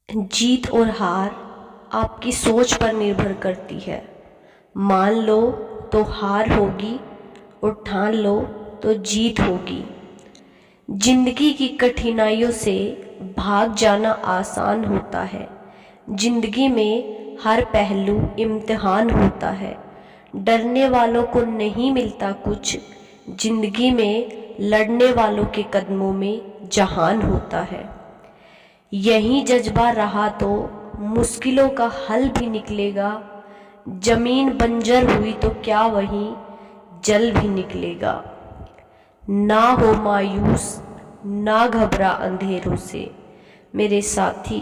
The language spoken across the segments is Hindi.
जीत और हार आपकी सोच पर निर्भर करती है। मान लो तो हार होगी और ठान लो तो जीत होगी। जिंदगी की कठिनाइयों से भाग जाना आसान होता है। जिंदगी में हर पहलू इम्तिहान होता है। डरने वालों को नहीं मिलता कुछ, जिंदगी में लड़ने वालों के कदमों में जहान होता है। यही जज्बा रहा तो मुश्किलों का हल भी निकलेगा। जमीन बंजर हुई तो क्या वहीं जल भी निकलेगा। ना हो मायूस, ना घबरा अंधेरों से मेरे साथी,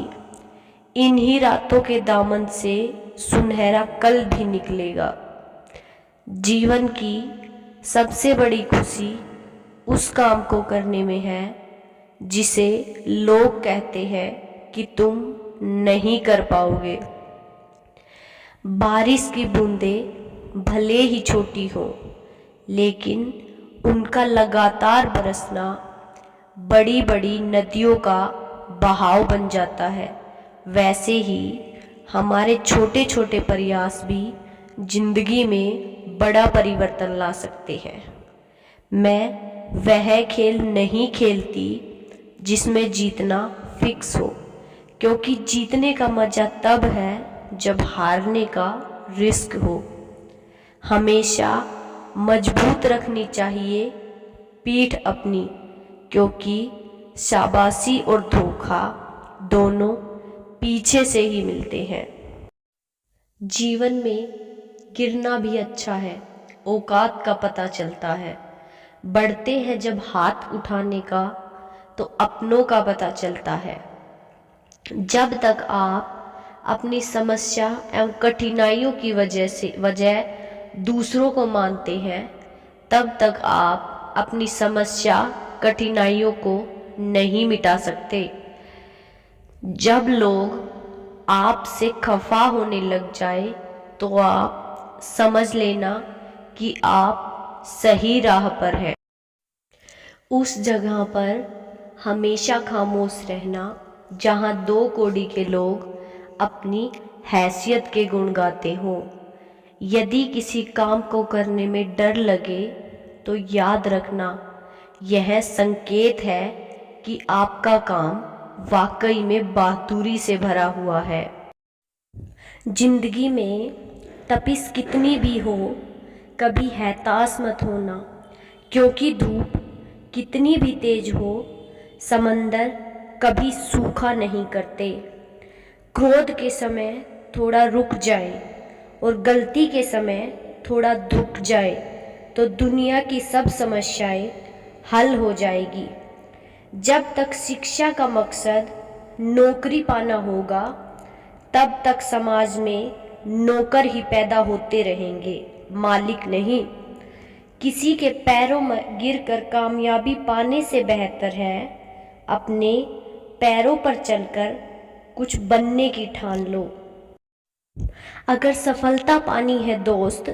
इन्हीं रातों के दामन से सुनहरा कल भी निकलेगा। जीवन की सबसे बड़ी खुशी उस काम को करने में है जिसे लोग कहते हैं कि तुम नहीं कर पाओगे। बारिश की बूंदें भले ही छोटी हो, लेकिन उनका लगातार बरसना बड़ी बड़ी नदियों का बहाव बन जाता है। वैसे ही हमारे छोटे छोटे प्रयास भी जिंदगी में बड़ा परिवर्तन ला सकते हैं। मैं वह खेल नहीं खेलती जिसमें जीतना फिक्स हो, क्योंकि जीतने का मज़ा तब है जब हारने का रिस्क हो। हमेशा मजबूत रखनी चाहिए पीठ अपनी, क्योंकि शाबाशी और धोखा दोनों पीछे से ही मिलते हैं। जीवन में गिरना भी अच्छा है, औकात का पता चलता है। बढ़ते हैं जब हाथ उठाने का तो अपनों का पता चलता है। जब तक आप अपनी समस्या एवं कठिनाइयों की वजह दूसरों को मानते हैं, तब तक आप अपनी समस्या कठिनाइयों को नहीं मिटा सकते। जब लोग आपसे खफा होने लग जाए तो आप समझ लेना कि आप सही राह पर हैं। उस जगह पर हमेशा खामोश रहना जहाँ दो कौड़ी के लोग अपनी हैसियत के गुण गाते हों। यदि किसी काम को करने में डर लगे तो याद रखना, यह संकेत है कि आपका काम वाकई में बहादुरी से भरा हुआ है। जिंदगी में तपिश कितनी भी हो, कभी हताश मत होना, क्योंकि धूप कितनी भी तेज हो, समंदर कभी सूखा नहीं करते। क्रोध के समय थोड़ा रुक जाए और गलती के समय थोड़ा झुक जाए तो दुनिया की सब समस्याएं हल हो जाएगी। जब तक शिक्षा का मकसद नौकरी पाना होगा, तब तक समाज में नौकर ही पैदा होते रहेंगे, मालिक नहीं। किसी के पैरों में गिरकर कामयाबी पाने से बेहतर है अपने पैरों पर चलकर कुछ बनने की ठान लो। अगर सफलता पानी है दोस्त,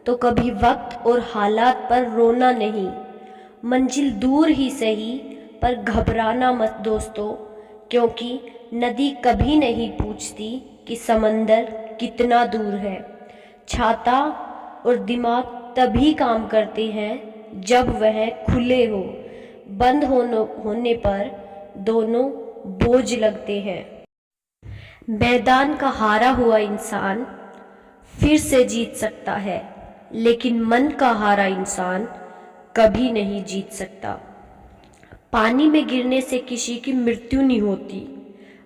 तो कभी वक्त और हालात पर रोना नहीं। मंजिल दूर ही सही पर घबराना मत दोस्तों, क्योंकि नदी कभी नहीं पूछती कि समंदर कितना दूर है। छाता और दिमाग तभी काम करते हैं जब वह खुले हो, बंद होने पर दोनों बोझ लगते हैं। मैदान का हारा हुआ इंसान फिर से जीत सकता है, लेकिन मन का हारा इंसान कभी नहीं जीत सकता। पानी में गिरने से किसी की मृत्यु नहीं होती।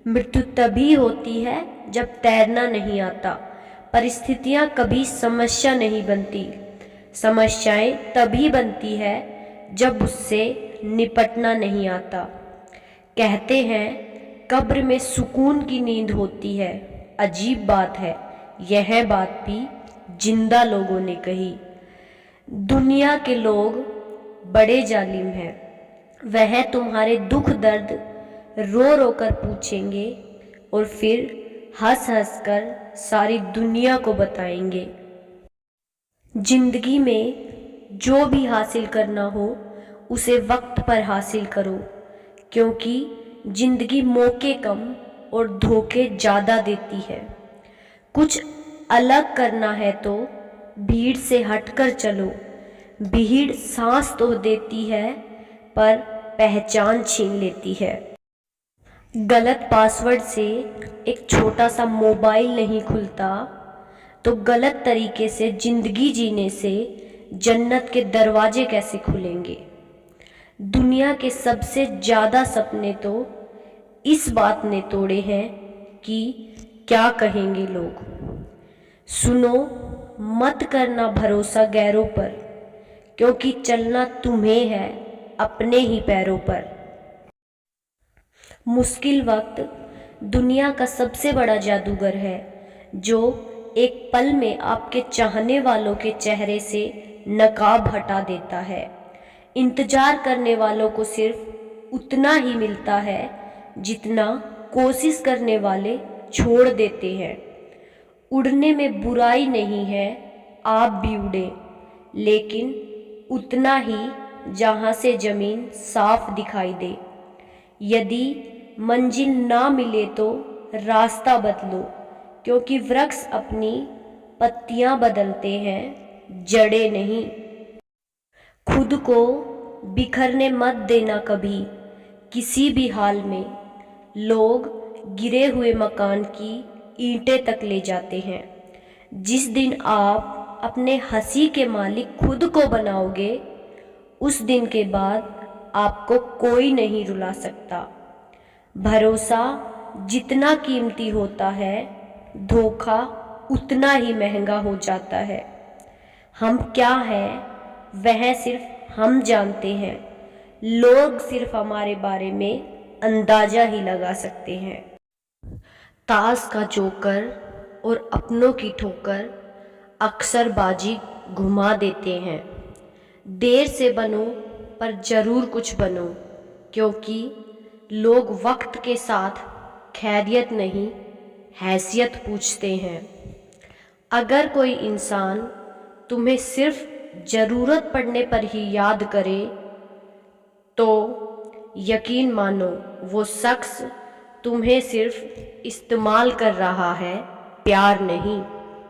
मृत्यु तभी होती है जब तैरना नहीं आता। परिस्थितियां कभी समस्या नहीं बनती। समस्याएं तभी बनती है जब उससे निपटना नहीं आता। कहते हैं कब्र में सुकून की नींद होती है। अजीब बात है, यह बात भी जिंदा लोगों ने कही। दुनिया के लोग बड़े जालिम हैं। वह तुम्हारे दुख दर्द रो रो कर पूछेंगे और फिर हंस हंस कर सारी दुनिया को बताएंगे। जिंदगी में जो भी हासिल करना हो उसे वक्त पर हासिल करो, क्योंकि जिंदगी मौके कम और धोखे ज़्यादा देती है। कुछ अलग करना है तो भीड़ से हटकर चलो। भीड़ सांस तो देती है पर पहचान छीन लेती है। गलत पासवर्ड से एक छोटा सा मोबाइल नहीं खुलता, तो गलत तरीके से ज़िंदगी जीने से जन्नत के दरवाजे कैसे खुलेंगे। दुनिया के सबसे ज़्यादा सपने तो इस बात ने तोड़े हैं कि क्या कहेंगे लोग। सुनो, मत करना भरोसा गैरों पर, क्योंकि चलना तुम्हें है अपने ही पैरों पर। मुश्किल वक्त दुनिया का सबसे बड़ा जादूगर है, जो एक पल में आपके चाहने वालों के चेहरे से नकाब हटा देता है। इंतजार करने वालों को सिर्फ उतना ही मिलता है जितना कोशिश करने वाले छोड़ देते हैं। उड़ने में बुराई नहीं है, आप भी उड़े, लेकिन उतना ही जहाँ से ज़मीन साफ दिखाई दे। यदि मंजिल ना मिले तो रास्ता बदलो, क्योंकि वृक्ष अपनी पत्तियां बदलते हैं, जड़ें नहीं। खुद को बिखरने मत देना कभी, किसी भी हाल में। लोग गिरे हुए मकान की ईंटें तक ले जाते हैं। जिस दिन आप अपने हंसी के मालिक खुद को बनाओगे, उस दिन के बाद आपको कोई नहीं रुला सकता। भरोसा जितना कीमती होता है, धोखा उतना ही महंगा हो जाता है। हम क्या हैं वह सिर्फ हम जानते हैं, लोग सिर्फ हमारे बारे में अंदाज़ा ही लगा सकते हैं। ताश का जोकर और अपनों की ठोकर अक्सर बाजी घुमा देते हैं। देर से बनो पर ज़रूर कुछ बनो, क्योंकि लोग वक्त के साथ खैरियत नहीं, हैसियत पूछते हैं। अगर कोई इंसान तुम्हें सिर्फ ज़रूरत पड़ने पर ही याद करे, तो यकीन मानो वो शख्स तुम्हें सिर्फ इस्तेमाल कर रहा है, प्यार नहीं।